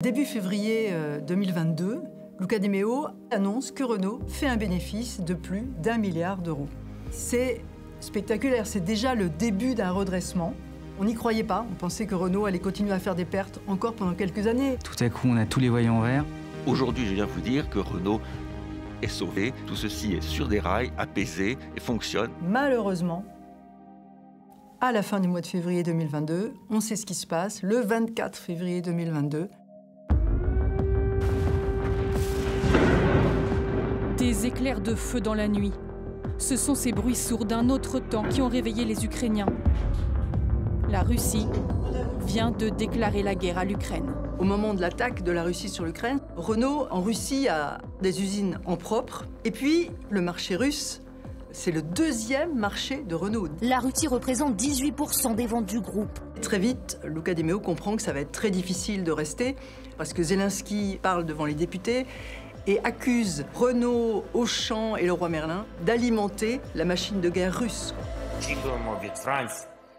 Début février 2022, Luca De Meo annonce que Renault fait un bénéfice de plus d'1 milliard d'euros. C'est spectaculaire, c'est déjà le début d'un redressement. On n'y croyait pas, on pensait que Renault allait continuer à faire des pertes encore pendant quelques années. Tout à coup, on a tous les voyants verts. Aujourd'hui, je viens vous dire que Renault est sauvé. Tout ceci est sur des rails, apaisé et fonctionne. Malheureusement, à la fin du mois de février 2022, on sait ce qui se passe. Le 24 février 2022, des éclairs de feu dans la nuit. Ce sont ces bruits sourds d'un autre temps qui ont réveillé les Ukrainiens. La Russie vient de déclarer la guerre à l'Ukraine. au moment de l'attaque de la Russie sur l'Ukraine, Renault en Russie a des usines en propre. Et puis, le marché russe, c'est le deuxième marché de Renault. La Russie représente 18% des ventes du groupe. Très vite, Luca De Meo comprend que ça va être très difficile de rester parce que Zelensky parle devant les députés et accuse Renault, Auchan et Leroy Merlin d'alimenter la machine de guerre russe.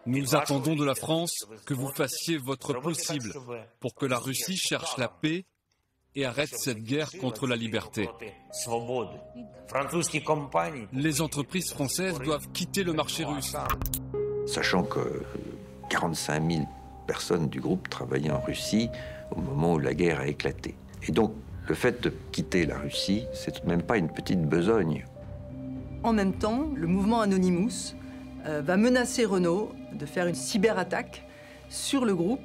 Nous attendons de la France que vous fassiez votre possible pour que la Russie cherche la paix et arrête cette guerre contre la liberté. Les entreprises françaises doivent quitter le marché russe. Sachant que 45 000 personnes du groupe travaillaient en Russie au moment où la guerre a éclaté. Et donc, le fait de quitter la Russie, c'est même pas une petite besogne. En même temps, le mouvement Anonymous va menacer Renault de faire une cyberattaque sur le groupe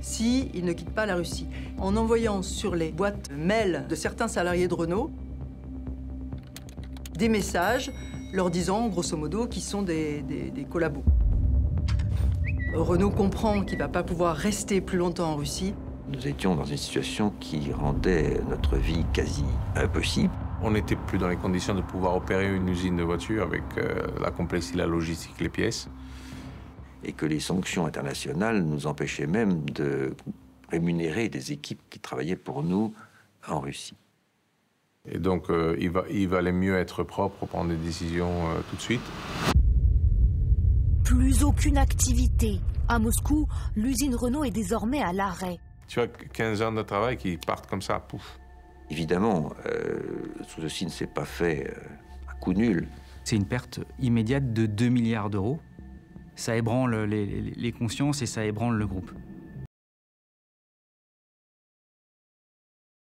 s'il ne quitte pas la Russie. En envoyant sur les boîtes mail de certains salariés de Renault des messages leur disant, grosso modo, qu'ils sont des collabos. Renault comprend qu'il ne va pas pouvoir rester plus longtemps en Russie. Nous étions dans une situation qui rendait notre vie quasi impossible. On n'était plus dans les conditions de pouvoir opérer une usine de voitures avec la complexité, la logistique, les pièces. Et que les sanctions internationales nous empêchaient même de rémunérer des équipes qui travaillaient pour nous en Russie. Et donc, il valait mieux être propre, prendre des décisions tout de suite. Plus aucune activité. À Moscou, l'usine Renault est désormais à l'arrêt. Tu as 15 ans de travail qui partent comme ça, pouf. Évidemment, tout ceci ne s'est pas fait à coup nul. C'est une perte immédiate de 2 milliards d'euros. Ça ébranle les consciences et ça ébranle le groupe.